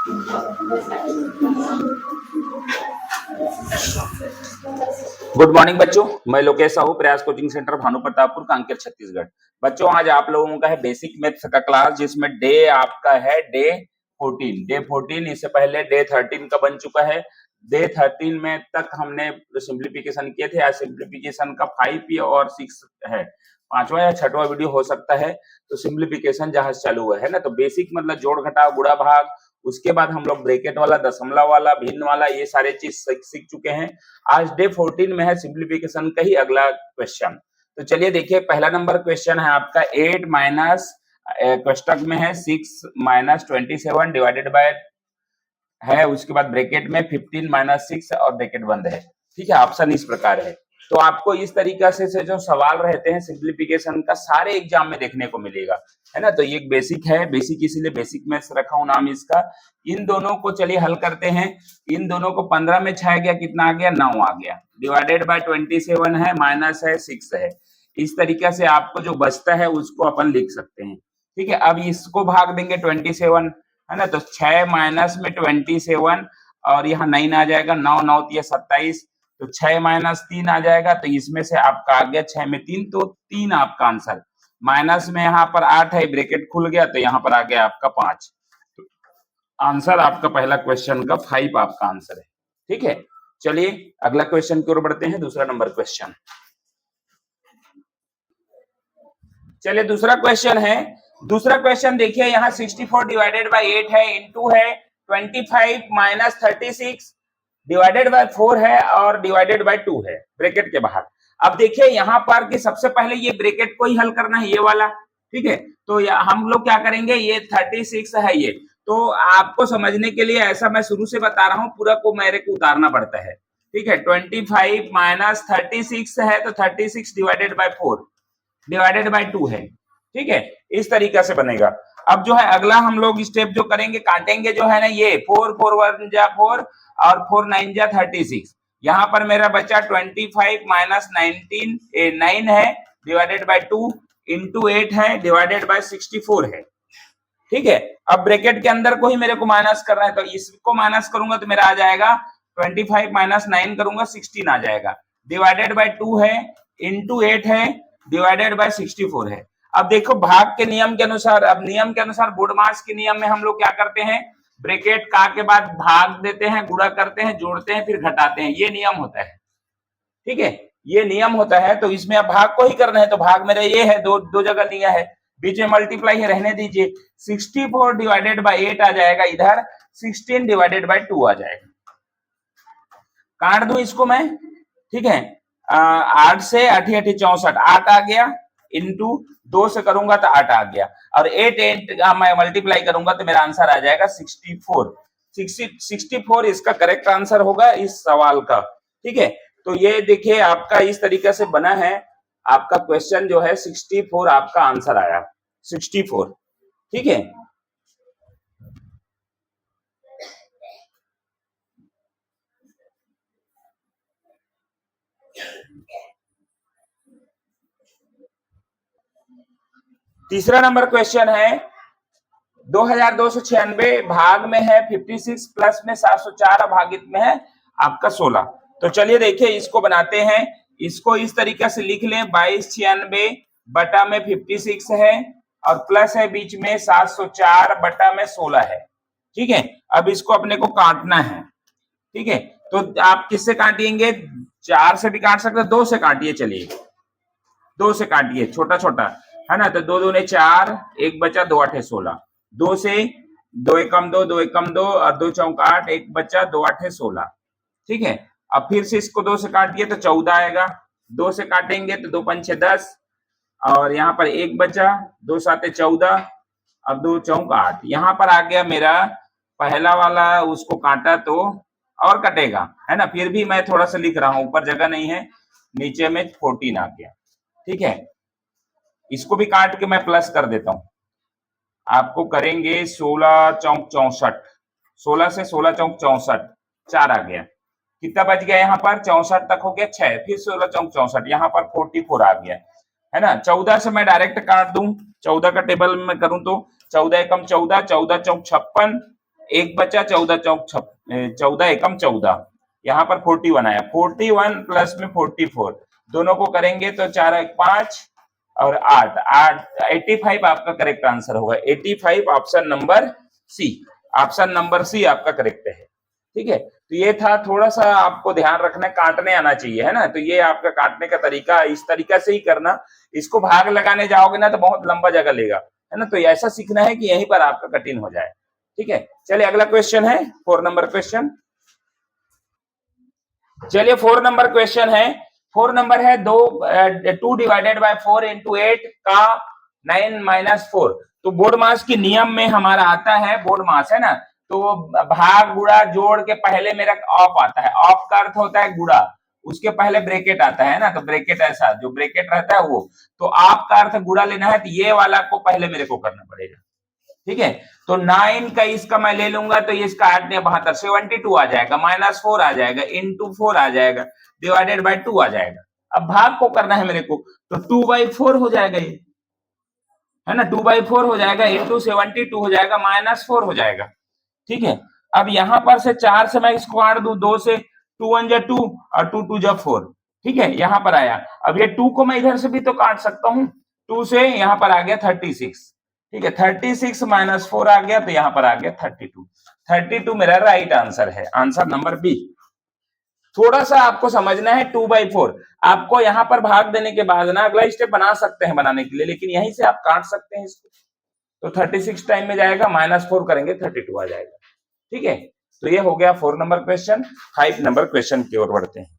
Good morning बच्चों, मैं लोकेश साहू, प्रयास कोचिंग सेंटर भानु प्रतापपुर, कांकेर, छत्तीसगढ़। बच्चों आज आप लोगों का है बेसिक मैथ्स का क्लास, जिसमें डे आपका है डे 14। इससे पहले डे 13 का बन चुका है। डे 13 में तक हमने सिंप्लीफिकेशन किए थे। आज सिंप्लीफिकेशन का 5 और 6 है, 5वां या 6वां वीडियो हो सकता है। तो सिंप्लीफिकेशन जहां चालू हुआ है ना, तो बेसिक मतलब जोड़ घटाव गुणा भाग, उसके बाद हम लोग ब्रैकेट वाला, दशमलव वाला, भिन्न वाला, ये सारे चीज सीख चुके हैं। आज डे 14 में है सिंप्लीफिकेशन का ही अगला क्वेश्चन। तो चलिए देखिए, पहला नंबर क्वेश्चन है आपका 8 माइनस कोष्टक में है 6 माइनस 27 डिवाइडेड बाय है, उसके बाद ब्रैकेट में 15 माइनस 6 और ब्रैकेट बंद है। ठीक है, ऑप्शन इस प्रकार है। तो आपको इस तरीका से जो सवाल रहते हैं सिंप्लीफिकेशन का, सारे एग्जाम में देखने को मिलेगा, है ना। तो ये बेसिक है, बेसिक इसीलिए बेसिक मैथ्स रखा हूं नाम इसका। इन दोनों को चलिए हल करते हैं। इन दोनों को 15 में 6 गया, कितना आ गया, 9 आ गया, डिवाइडेड बाय 27 है, माइनस है, 6 है। इस तरीके से आपको जो बचता है उसको अपन लिख सकते हैं। ठीक है, अब इसको भाग देंगे 27, है ना। तो 6 माइनस में 27 और यहाँ 9 आ जाएगा, 9 9 27, तो 6 माइनस 3 आ जाएगा। तो इसमें से आपका आ गया 6 में 3, तो 3 आपका आंसर। माइनस में यहाँ पर 8 है, ब्रैकेट खुल गया, तो यहाँ पर आ गया आपका 5। तो आंसर आपका पहला क्वेश्चन का 5 आपका आंसर है। ठीक है, चलिए अगला क्वेश्चन की ओर बढ़ते हैं। दूसरा नंबर क्वेश्चन, चलिए दूसरा क्वेश्चन है। दूसरा क्वेश्चन देखिए, यहाँ 64 डिवाइडेड बाय 8 है, इनटू है 25 माइनस 36 डिवाइडेड बाय 4 है और डिवाइडेड बाय 2 है, ब्रैकेट के बाहर। अब देखिए यहाँ पर कि सबसे पहले ये ब्रैकेट को ही हल करना है, ये वाला। ठीक है, तो हम लोग क्या करेंगे, ये 36 है ये, तो आपको समझने के लिए ऐसा मैं शुरू से बता रहा हूँ, पूरा को मेरे को उतारना पड़ता है। ठीक है, 25 माइनस 36 है, तो 36 डिवाइडेड बाय 4 डिवाइडेड बाय 2 है। ठीक है, इस तरीका से बनेगा। अब जो है अगला हम लोग स्टेप जो करेंगे, काटेंगे जो है ना, ये 4 4 1 जा 4 और 4 9 जा 36। यहाँ पर मेरा बचा 25 माइनस 9 है, डिवाइडेड बाय 2 इंटू 8 है, डिवाइडेड बाय 64 है। ठीक है, अब ब्रैकेट के अंदर को ही मेरे को माइनस करना है, तो इसको माइनस करूंगा तो मेरा आ जाएगा 25 माइनस 9 करूंगा 16 आ जाएगा, डिवाइडेड बाय 2 है, इंटू 8 है, डिवाइडेड बाय 64 है। अब देखो भाग के नियम के अनुसार, अब नियम के अनुसार बुडमास के नियम में हम लोग क्या करते हैं, ब्रैकेट का के बाद भाग देते हैं, गुणा करते हैं, जोड़ते हैं, फिर घटाते हैं, ये नियम होता है। ठीक है, ये नियम होता है। तो इसमें अब भाग को ही करना है, तो भाग मेरा ये है, दो जगह लिया है, बीच में मल्टीप्लाई है, रहने दीजिए। 64 डिवाइडेड बाय 8 आ जाएगा, इधर 16 डिवाइडेड बाय 2 आ जाएगा। काट दूं इसको मैं, ठीक है, 8 से 8 8 64, 8 आ गया, इंटू 2 से करूंगा तो 8 आ गया, और 8 मैं मल्टीप्लाई करूंगा तो मेरा आंसर आ जाएगा 64। 64 इसका करेक्ट आंसर होगा इस सवाल का। ठीक है, तो ये देखिए आपका इस तरीके से बना है, आपका क्वेश्चन जो है 64 आपका आंसर आया, 64। ठीक है, तीसरा नंबर क्वेश्चन है 2296 भाग में है 56 प्लस में 704 भागित में है आपका 16। तो चलिए देखिए इसको बनाते हैं। इसको इस तरीके से लिख लें, 2296 बटा में 56 है और प्लस है बीच में 704 बटा में 16 है। ठीक है, अब इसको अपने को काटना है। ठीक है, तो आप किससे काटिएंगे, 4 से भी काट सकते हैं, 2 से काटिए, चलिए 2 से काटिए, छोटा छोटा, है ना। तो 2 दूने 4, 1 बचा, 2 8 16, 2 से 2 एकम 2, 2 एकम 2 और 2 चौक 8, 1 बचा, 2 8 16। ठीक है, अब फिर से इसको 2 से काटिए तो 14 आएगा, 2 से काटेंगे तो 2 पंचे 10 और यहाँ पर 1 बचा, 2 7 14 और 2 चौक 8। यहाँ पर आ गया मेरा पहला वाला, उसको काटा तो और कटेगा, है ना। फिर भी मैं थोड़ा सा लिख रहा हूं, ऊपर जगह नहीं है, नीचे में 14 आ गया। ठीक है, इसको भी काट के मैं प्लस कर देता हूं, आपको करेंगे 16 चौक 64, 16 से 16 चौक 64, 4 आ गया, कितना बच गया, यहाँ पर 64 तक हो गया 6, फिर 16 चौक 64, यहाँ पर 44 आ गया, है ना। 14 से मैं डायरेक्ट काट दूं, 14 का टेबल में करूं तो 14 एकम 14, 14 चौक 56, एक बचा 14 चौक 14 एकम 14, यहाँ पर 41 आया, 41 प्लस में 44 दोनों को करेंगे तो 4 एक 5 और 8 85 आपका करेक्ट आंसर होगा। 85 option number C, option number C आपका करेक्ट है। ठीक है, तो ये था, थोड़ा सा आपको ध्यान रखना, काटने आना चाहिए, है ना। तो ये आपका काटने का तरीका, इस तरीका से ही करना। इसको भाग लगाने जाओगे ना तो बहुत लंबा जगह लेगा, है ना। तो ऐसा सीखना है कि यहीं पर आपका कठिन हो जाए। ठीक है, चलिए अगला क्वेश्चन है 4 नंबर क्वेश्चन। चलिए 4 नंबर क्वेश्चन है, 4 नंबर है 2 डिवाइडेड बाय 4 इंटू 8 का 9 माइनस 4। तो बोर्ड मास के नियम में हमारा आता है, बोर्ड मास है ना, तो भाग गुणा जोड़ के पहले मेरा ऑफ आता है, ऑफ का अर्थ होता है गुणा, उसके पहले ब्रैकेट आता है ना, तो ब्रैकेट ऐसा जो ब्रैकेट रहता है वो, तो आप का अर्थ गुणा लेना है, तो ये वाला को पहले मेरे को करना पड़ेगा। ठीक है, तो 9 का इसका मैं ले लूंगा तो ये इसका 8 ने 72 72 आ जाएगा, माइनस 4 आ जाएगा, इंटू 4 आ जाएगा, डिवाइडेड बाय 2 आ जाएगा। अब भाग को करना है मेरे को, तो 2/4 हो जाएगा ये, है ना, 2/4 हो जाएगा, इंटू 72 हो जाएगा, माइनस 4 हो जाएगा। ठीक है, अब यहां पर से 4 से मैं इसको काट दूं, 2 से 2 1 जा 2 और 2 2 जा 4। ठीक है, यहां पर आया, अब ये 2 को मैं इधर से भी तो काट सकता हूं, 2 से यहां पर आ गया 36। ठीक है, 36 माइनस 4 आ गया, तो यहां पर आ गया 32। 32 मेरा राइट आंसर है, आंसर नंबर बी। थोड़ा सा आपको समझना है, 2/4 आपको यहां पर भाग देने के बाद ना अगला स्टेप बना सकते हैं बनाने के लिए, लेकिन यहीं से आप काट सकते हैं इसको, तो 36 टाइम में जाएगा, माइनस 4 करेंगे 32 आ जाएगा। ठीक है, तो ये हो गया 4 नंबर क्वेश्चन। 5 नंबर क्वेश्चन की ओर बढ़ते हैं।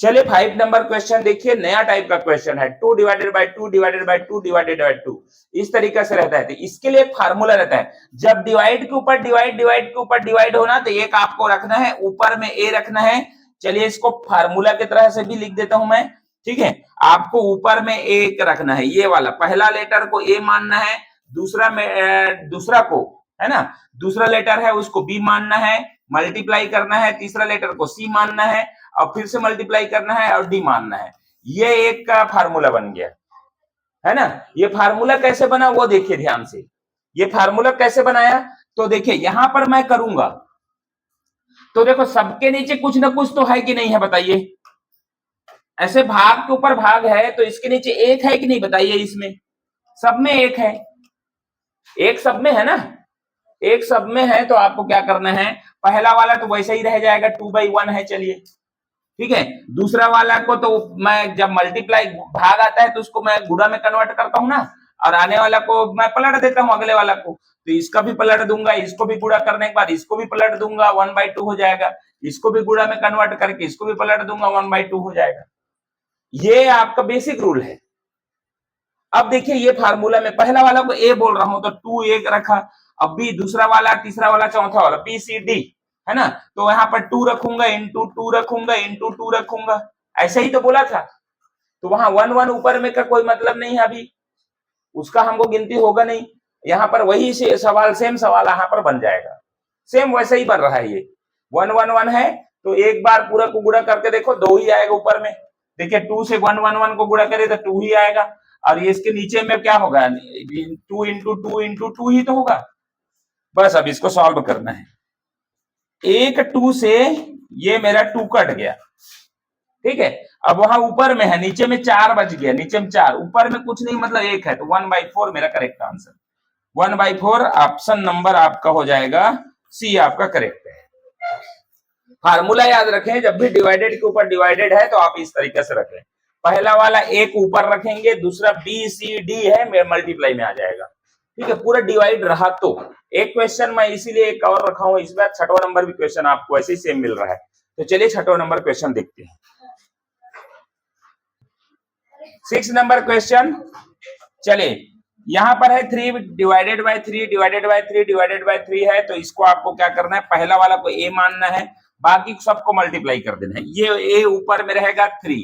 चलिए 5 नंबर क्वेश्चन देखिए, नया टाइप का क्वेश्चन है, 2 divided by 2 divided by 2 divided by 2, इस तरीके से रहता है। तो इसके लिए एक फार्मूला रहता है, जब डिवाइड के ऊपर डिवाइड, डिवाइड के ऊपर डिवाइड होना, तो एक आपको रखना है, ऊपर में ए रखना है। चलिए इसको फार्मूला की तरह से भी लिख देता हूं मैं। ठीक है, आपको ऊपर में एक रखना है, ये वाला पहला लेटर को ए मानना है, दूसरा में दूसरा को, है ना, दूसरा लेटर है उसको बी मानना है, मल्टीप्लाई करना है, तीसरा लेटर को सी मानना है, और फिर से मल्टीप्लाई करना है और डी मानना है। ये एक का फार्मूला बन गया, है ना। ये फार्मूला कैसे बना वो देखिए ध्यान से, ये फार्मूला कैसे बनाया, तो देखिए यहां पर मैं करूंगा, तो देखो सबके नीचे कुछ ना कुछ तो है कि नहीं है, बताइए। ऐसे भाग के ऊपर भाग है, तो इसके नीचे एक है कि नहीं, बताइए। इसमें सब में एक है, एक सब में है ना, एक सब में है, तो आपको क्या करना है, पहला वाला तो वैसे ही रह जाएगा, 2/1 है, चलिए ठीक है। दूसरा वाला को तो मैं जब मल्टीप्लाई भाग आता है तो उसको मैं गुणा में कन्वर्ट करता हूं ना, और आने वाला को मैं पलट देता हूं अगले वाला को, तो इसका भी पलट दूंगा, इसको भी गुणा करने के बाद इसको भी पलट दूंगा, 1/2 हो जाएगा, इसको भी गुणा में कन्वर्ट करके इसको भी पलट दूंगा, 1/2 हो जाएगा। ये आपका बेसिक रूल है। अब देखिए ये फार्मूला में पहला वाला को ए बोल रहा हूं, तो 2 एक रखा, अब बी दूसरा वाला, तीसरा वाला, चौथा वाला, बी सी डी, है ना, तो यहाँ पर 2 रखूंगा, इंटू 2 रखूंगा, इंटू 2 रखूंगा, ऐसे ही तो बोला था। तो वहां 1 1 ऊपर में का कोई मतलब नहीं है, अभी उसका हमको गिनती होगा नहीं, यहाँ पर वही से सवाल, सेम सवाल यहाँ पर बन जाएगा, सेम वैसे ही बन रहा है। ये 1 1 1 है, तो एक बार पूरा को गुणा करके देखो, 2 ही आएगा ऊपर में, देखिए 2 से 1 1 1 को गुणा करे तो 2 ही आएगा, और ये इसके नीचे में क्या होगा, 2 इंटू 2 इंटू 2 ही तो होगा। बस अब इसको सॉल्व करना है, एक 2 से ये मेरा 2 कट गया, ठीक है। अब वहां ऊपर में है, नीचे में 4 बच गया, नीचे में 4, ऊपर में कुछ नहीं, मतलब 1 है, तो 1/4 मेरा करेक्ट आंसर, 1/4 ऑप्शन नंबर आपका हो जाएगा सी, आपका करेक्ट है। फार्मूला याद रखें, जब भी डिवाइडेड के ऊपर डिवाइडेड है तो आप इस तरीके से रखें, पहला वाला एक ऊपर रखेंगे, दूसरा बी सी डी है, मल्टीप्लाई में आ जाएगा, ठीक है। पूरा डिवाइड रहा तो एक क्वेश्चन मैं इसीलिए एक और रखा हूं, इस बार 6वां नंबर भी क्वेश्चन आपको ऐसे ही सेम मिल रहा है। तो चलिए 6वां नंबर क्वेश्चन देखते हैं। 6 नंबर क्वेश्चन, चलिए यहां पर है 3 divided by 3 divided by 3 divided by 3 है, तो इसको आपको क्या करना है, पहला वाला को ए मानना है, बाकी सबको मल्टीप्लाई कर देना है। ये ए ऊपर में रहेगा 3,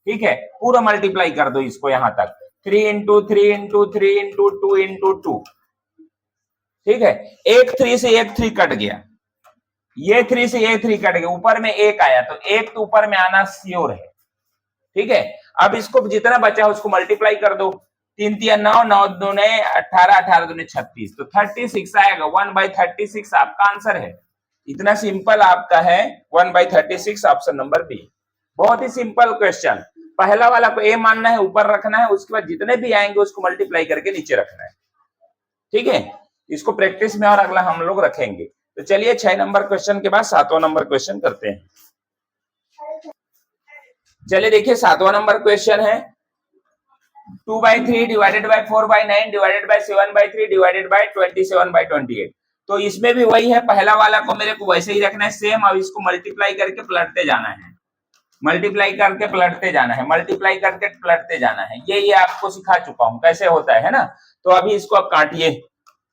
ठीक है, पूरा मल्टीप्लाई कर दो इसको यहां तक, 3 इंटू 3 इंटू 3 इंटू 2 इंटू 2, ठीक है। एक 3 से एक 3 कट गया, ये 3 से ये 3 कट गया, ऊपर में एक आया, तो एक तो ऊपर में आना श्योर है, ठीक है। अब इसको जितना बचा है उसको मल्टीप्लाई कर दो, 3 3 9, 9 दूने 18, 18 दूने 36, तो 36 आएगा। 1/36 आपका आंसर है। इतना सिंपल आपका है 1/36, ऑप्शन नंबर बी। बहुत ही सिंपल क्वेश्चन। पहला वाला को ए मानना है, ऊपर रखना है, उसके बाद जितने भी आएंगे उसको मल्टीप्लाई करके नीचे रखना है। ठीक है, इसको प्रैक्टिस में और अगला हम लोग रखेंगे। तो चलिए 6 नंबर क्वेश्चन के बाद 7वां नंबर क्वेश्चन करते हैं। चलिए देखिए 7वां नंबर क्वेश्चन है 2/3 divided by 4/9 divided by 7/3 divided by 27/28। तो इसमें भी वही है, पहला वाला को मेरे को वैसे ही रखना है सेम, अब इसको मल्टीप्लाई करके पलटते जाना है, मल्टीप्लाई करके पलटते जाना है, मल्टीप्लाई करके पलटते जाना है। ये आपको सिखा चुका हूं कैसे होता है ना। तो अभी इसको अब काटिए,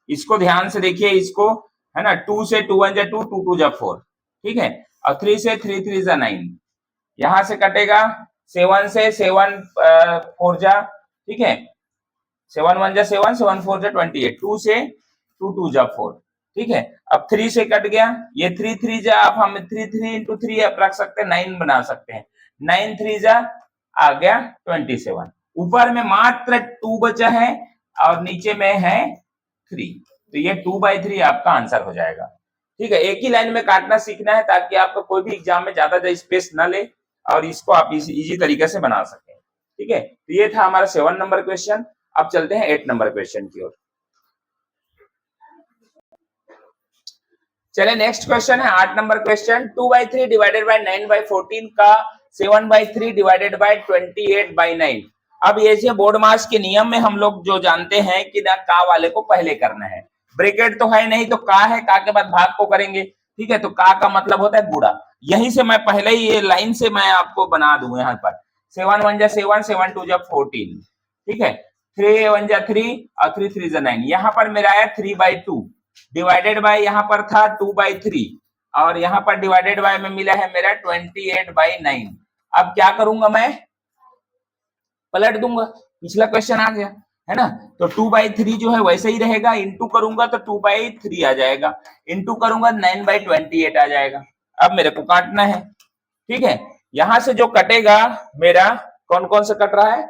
इसको ध्यान से देखिए, इसको है ना 2 से 2 1 जा 2, 2 2 जा 4, ठीक है, और 3 से 3 3 जा 9, यहां से कटेगा 7 से 7 4 जा, ठीक है, 7 1 जा 7, 7 4 जा 28, 2 से 2 2 जा 4, ठीक है। अब 3 से कट गया, ये 3 3 जा, आप हम 3 3 into 3 आप रख सकते हैं, 9 बना सकते हैं, 9 3 जा आ गया 27। ऊपर में मात्र 2 बचा है और नीचे में है 3, तो ये 2/3 आपका आंसर हो जाएगा। ठीक है, एक ही लाइन में काटना सीखना है ताकि आपको कोई भी एग्जाम में ज्यादा स्पेस ना ले और इसको आप इजी तरीके से बना सकें। ठीक है, तो ये था हमारा 7 नंबर क्वेश्चन। अब चलते हैं 8 नंबर क्वेश्चन की ओर। चले नेक्स्ट क्वेश्चन है 8 नंबर क्वेश्चन 2/3 डिवाइडेड बाय 9/14 का 7/3 डिवाइडेड बाय 28/9। अब ये जो बोर्ड मास के नियम में हम लोग जो जानते हैं कि ना का वाले को पहले करना है, ब्रैकेट तो है नहीं तो का है, का के बाद भाग को करेंगे। ठीक है, तो का मतलब होता है गुणा। यहीं से मैं पहले ही ये लाइन से मैं आपको बना दूं यहाँ पर 7 1 जा 7, 7 2 जा 14, ठीक है, 3 1 जा 3 और 3 3 जा 9। यहाँ पर मेरा आया 3/2 डिवाइडेड बाय यहाँ पर था 2/3 और यहाँ पर डिवाइडेड बाय में मिला है मेरा 28/9। अब क्या करूंगा, मैं पलट दूंगा, पिछला क्वेश्चन आ गया है ना, तो 2/3 जो है वैसे ही रहेगा, इंटू करूंगा तो 2/3 आ जाएगा, इंटू करूंगा 9/28 आ जाएगा। अब मेरे को काटना है। ठीक है, यहां से जो कटेगा मेरा कौन कौन सा कट रहा है,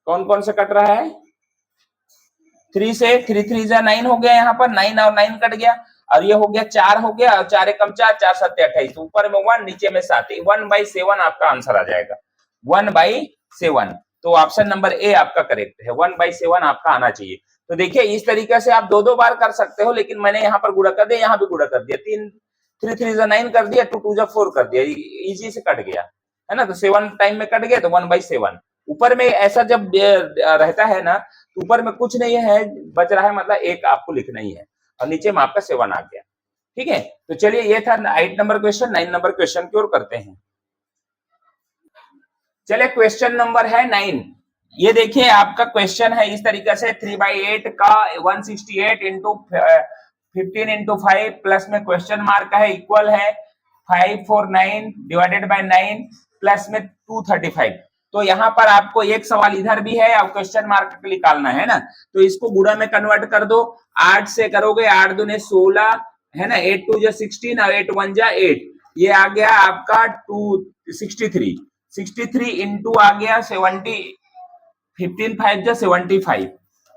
कौन कौन सा कट रहा है, 3 से 3 3 जा 9 हो गया, यहाँ पर 9 और 9 कट गया और ये हो गया 4 हो गया और 4 एकम 4, 4 7 28, ऊपर में 1 नीचे में 7, 1/7 आपका आंसर आ जाएगा, 1/7। तो ऑप्शन नंबर ए आपका करेक्ट है, 1/7 आपका आना चाहिए। तो देखिए इस तरीके से आप दो बार कर सकते हो, लेकिन मैंने यहाँ पर गुणा कर दिया, यहाँ भी गुणा कर दिया, 3 3 जा 9 कर दिया, 2 2 जा 4 कर दिया, इजी से कट गया है ना, तो 7 टाइम में कट गया तो 1/7। ऊपर में ऐसा जब रहता है ना, तो ऊपर में कुछ नहीं है बच रहा है, मतलब एक आपको लिखना ही है और नीचे में आपका 7 आ गया। ठीक है, तो चलिए ये था 8 नंबर क्वेश्चन। 9 नंबर क्वेश्चन की ओर करते हैं। चलिए क्वेश्चन नंबर है 9। ये देखिए आपका क्वेश्चन है इस तरीके से 3/8 का 168 इंटू 15 इंटू 5 प्लस में क्वेश्चन मार्क है, इक्वल है 549 डिवाइडेड बाय 9 प्लस में 235। तो यहाँ पर आपको एक सवाल इधर भी है और क्वेश्चन मार्क निकालना है ना, तो इसको गुणा में कन्वर्ट कर दो, 8 से करोगे, 8 दूने 16 है ना, 8 2 जा 16 और 8 1 जा 8, ये आ गया आपका 63 इंटू आ गया 70, 15 5 जा 75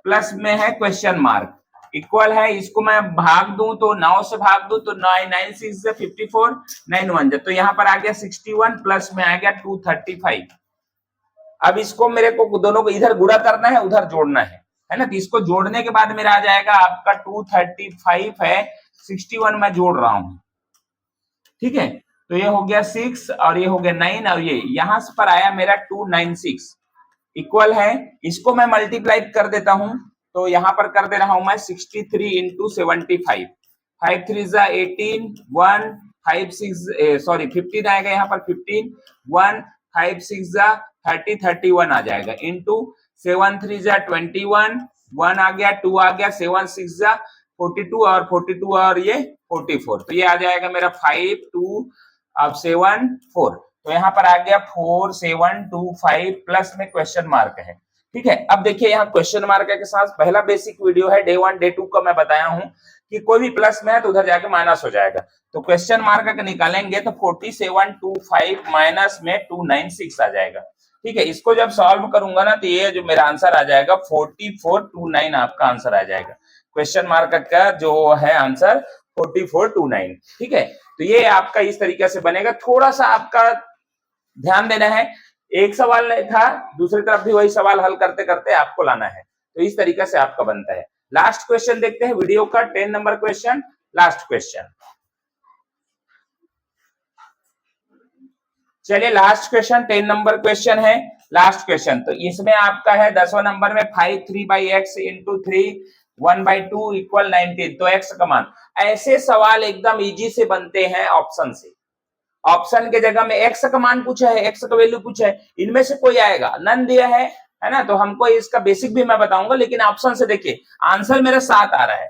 प्लस में है क्वेश्चन मार्क, इक्वल है, इसको मैं भाग दूं तो 9 से भाग दूं तो 9 9 6 से 54, 9 1 तो यहाँ पर आ गया 61 प्लस में आ गया 235। अब इसको मेरे को दोनों को इधर गुणा करना है, उधर जोड़ना है ना, तो इसको जोड़ने के बाद मेरा आ जाएगा आपका 235 है, 61 मैं जोड़ रहा हूं। ठीक है, तो ये हो गया 6 और ये हो गया 9 और ये यहां से पर आया मेरा 296, इक्वल है, इसको मैं मल्टीप्लाई कर देता हूं, तो यहां पर कर दे रहा हूं मैं 63 इंटू 75, 5 3 जा 18, 1 5 6 सॉरी 15 आएगा यहाँ पर 15, 1 5 6 जा 30, 31 आ जाएगा, इंटू 7 3 जा 21, 1 आ गया, 2 आ गया, 7 6 जा 42 और 42 और ये 44, तो ये आ जाएगा मेरा 5 2 अब 7 4, तो यहाँ पर आ गया 4 7 2 5 प्लस में क्वेश्चन मार्क है। ठीक है, अब देखिए यहाँ क्वेश्चन मार्क के साथ पहला बेसिक वीडियो है डे 1 डे 2 का मैं बताया हूं कि कोई भी प्लस में है तो उधर जाके माइनस हो जाएगा। तो क्वेश्चन मार्क अगर निकालेंगे तो 4725 माइनस में 296 आ जाएगा। ठीक है, इसको जब सॉल्व करूंगा ना तो ये जो मेरा आंसर आ जाएगा 4429 आपका आंसर आ जाएगा। क्वेश्चन मार्क का जो है आंसर 4429। ठीक है, तो ये आपका इस तरीके से बनेगा। थोड़ा सा आपका ध्यान देना है, एक सवाल नहीं था, दूसरी तरफ भी वही सवाल हल करते करते आपको लाना है। तो इस तरीके से आपका बनता है। लास्ट क्वेश्चन देखते हैं वीडियो का 10 नंबर क्वेश्चन, लास्ट क्वेश्चन। चलिए लास्ट क्वेश्चन 10 नंबर क्वेश्चन है, लास्ट क्वेश्चन। तो इसमें आपका है 10वां नंबर में 5 3/x इंटू 3 1/2 इक्वल 19। तो x का मान, ऐसे सवाल एकदम इजी से बनते हैं ऑप्शन से। ऑप्शन के जगह में x का मान पूछा है, x का वैल्यू पूछा है, इनमें से कोई आएगा, नन दिया है ना। तो हमको इसका बेसिक भी मैं बताऊंगा, लेकिन ऑप्शन से देखिए आंसर मेरा 7 आ रहा है।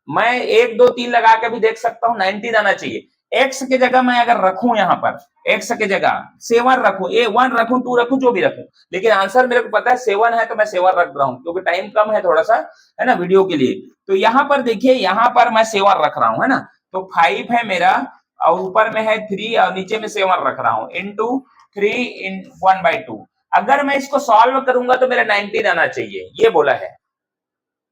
मैं 1 2 3 लगा के भी देख सकता हूं, 19 आना चाहिए। x के जगह मैं अगर रखूं, यहां पर x के जगह 7 रखूं, 1 रखूं, 2 रखूं, जो भी रखूं, लेकिन आंसर मेरे को पता है 7 है तो मैं 7 रख रहा हूं, क्योंकि टाइम कम है थोड़ा सा, है ना, वीडियो के लिए। तो यहां पर देखिए, यहां पर मैं 7 रख रहा हूं, है ना। तो 5 है मेरा, और ऊपर में है 3 और नीचे में 7 रख रहा हूं, इंटू 3 इन 1/2। अगर मैं इसको सॉल्व करूंगा तो मेरा 19 आना चाहिए, ये बोला है।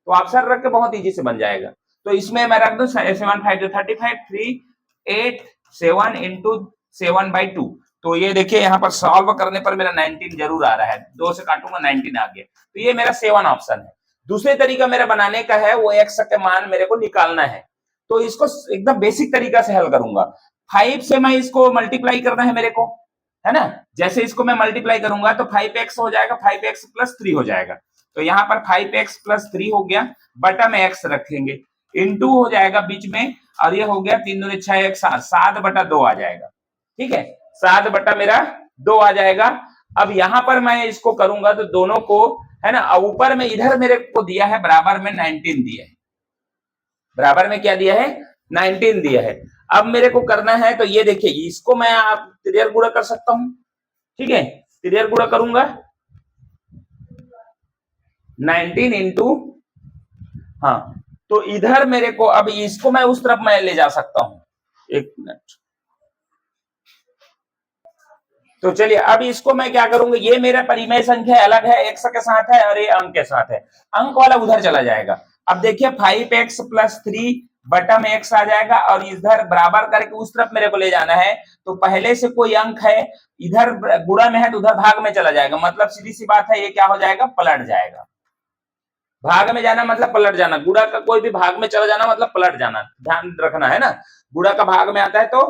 तो ऑप्शन रख के बहुत इजी से बन जाएगा। तो इसमें मैं रख दूं 7 5 35 3 8 7 इंटू 7/2। तो ये देखिए यहाँ पर सॉल्व करने पर मेरा 19 जरूर आ रहा है, 2 से काटूंगा 19 आ गया। तो ये मेरा 7 ऑप्शन है। दूसरे तरीका मेरा बनाने का है, वो x के मान मेरे को निकालना है। तो इसको एकदम बेसिक तरीका से हल करूंगा। 5 से मैं इसको मल्टीप्लाई करना है मेरे को, है ना। जैसे इसको मैं मल्टीप्लाई करूंगा तो 5x हो जाएगा, 5x प्लस 3 हो जाएगा। तो यहाँ पर 5x प्लस 3 हो गया, बटा में x रखेंगे, इंटू हो जाएगा बीच में, और ये हो गया 3 दूनी 6 1 7, 7/2 आ जाएगा। ठीक है, 7 मेरा 2 आ जाएगा। अब यहाँ पर मैं इसको करूंगा तो दोनों को, है ना, ऊपर में इधर मेरे को दिया है बराबर में 19 दिया है, बराबर में क्या दिया है, 19 दिया है। अब मेरे को करना है, तो ये देखिए इसको मैं आप त्रियर गुणा कर सकता हूं। ठीक है, त्रियर गुणा करूंगा 19 इंटू, हाँ, तो इधर मेरे को, अब इसको मैं उस तरफ मैं ले जा सकता हूं। एक मिनट, तो चलिए अब इसको मैं क्या करूंगा, ये मेरा परिमेय संख्या अलग है, x के साथ है और ये अंक के साथ है, अंक वाला उधर चला जाएगा। अब देखिए 5x प्लस 3 बटा में x आ जाएगा, और इधर बराबर करके उस तरफ मेरे को ले जाना है। तो पहले से कोई अंक है, इधर गुणा में है तो उधर भाग में चला जाएगा, मतलब सीधी सी बात है, ये क्या हो जाएगा, पलट जाएगा। भाग में जाना मतलब पलट जाना, गुणा का कोई भी भाग में चला जाना मतलब पलट जाना, ध्यान रखना है ना। गुणा का भाग में आता है तो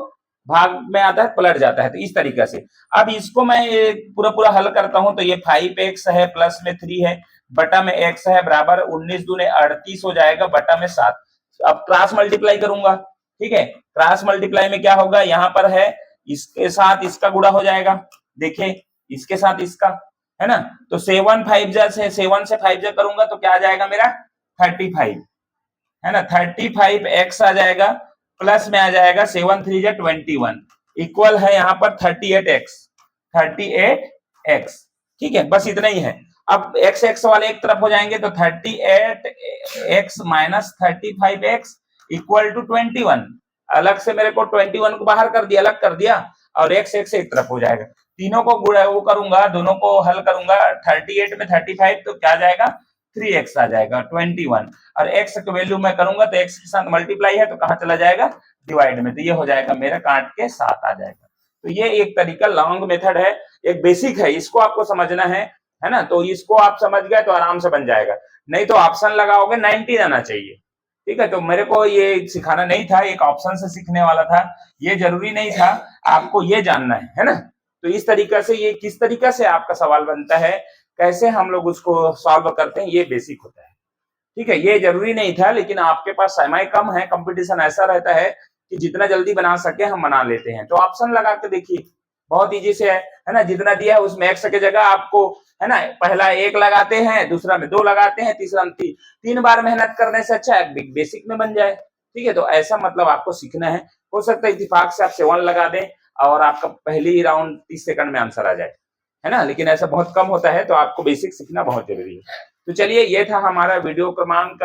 भाग में आता है, पलट जाता है। तो इस तरीके से अब इसको मैं पूरा पूरा हल करता हूं। तो ये 5x है, प्लस में 3 है, बटा में x है, बराबर 19 दूने 38 हो जाएगा, बटा में 7। अब क्रॉस मल्टीप्लाई करूंगा। ठीक है, क्रॉस मल्टीप्लाई में क्या होगा, यहाँ पर है, इसके साथ इसका गुणा हो जाएगा, देखिए इसके साथ इसका, है ना। तो 7 से 5 जा करूंगा तो क्या आ जाएगा मेरा 35, है ना, 35x आ जाएगा, प्लस में आ जाएगा 7 3 जा 21, इक्वल है यहाँ पर 38x। ठीक है, बस इतना ही है। अब x वाले एक तरफ हो जाएंगे तो 38x minus 35x equal to 21। अलग से मेरे को 21 को बाहर कर दिया, अलग कर दिया, और x एक तरफ हो जाएगा। तीनों को वो करूंगा, दोनों को हल करूंगा, 38 में 35 तो क्या जाएगा 3x आ जाएगा, 21, और x की वैल्यू मैं करूंगा तो x के साथ मल्टीप्लाई है तो कहां चला जाएगा, डिवाइड में। तो ये हो जाएगा मेरा, काट के 7 आ जाएगा। तो ये एक तरीका लॉन्ग मेथड है, एक बेसिक है, इसको आपको समझना है ना। तो इसको आप समझ गए तो आराम से बन जाएगा, नहीं तो ऑप्शन लगाओगे 19 आना चाहिए। ठीक है, तो मेरे को ये सिखाना नहीं था, एक ऑप्शन से सीखने वाला था, ये जरूरी नहीं था, आपको ये जानना है ना। तो इस तरीका से ये किस तरीका से आपका सवाल बनता है, कैसे हम लोग उसको सॉल्व करते हैं, ये बेसिक होता है। ठीक है, ये जरूरी नहीं था, लेकिन आपके पास समय कम है, कंपटीशन ऐसा रहता है कि जितना जल्दी बना सके हम बना लेते हैं। तो ऑप्शन लगा के देखिए, बहुत इजी से है ना, जितना दिया है उसमें x की जगह आपको, है ना, पहला 1 लगाते हैं, दूसरा में 2 लगाते हैं, तीसरा में 3 बार मेहनत करने से अच्छा है बेसिक में बन जाए। ठीक है, तो ऐसा मतलब आपको सीखना है। हो सकता है इत्तेफाक से आप 7 लगा दें और आपका पहली राउंड 30 सेकंड में आंसर आ जाए, है ना, लेकिन ऐसा बहुत कम होता है, तो आपको बेसिक सीखना बहुत जरूरी है। तो चलिए, ये था हमारा वीडियो क्रमांक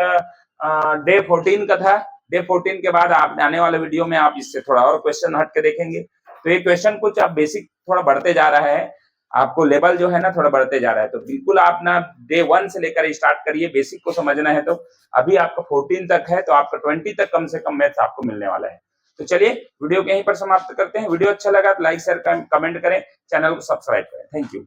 डे 14 का था। डे 14 के बाद आप आने वाले वीडियो में आप इससे थोड़ा और क्वेश्चन हट के देखेंगे। तो ये क्वेश्चन कुछ आप बेसिक थोड़ा बढ़ते जा रहा है, आपको लेवल जो है ना थोड़ा बढ़ते जा रहा है। तो बिल्कुल आप ना डे 1 से लेकर स्टार्ट करिए, बेसिक को समझना है। तो अभी आपका 14 तक है, तो आपका 20 तक कम से कम मैथ्स आपको मिलने वाला है। तो चलिए वीडियो को यहीं पर समाप्त करते हैं। वीडियो अच्छा लगा तो लाइक शेयर कमेंट करें, चैनल को सब्सक्राइब करें। Thank you.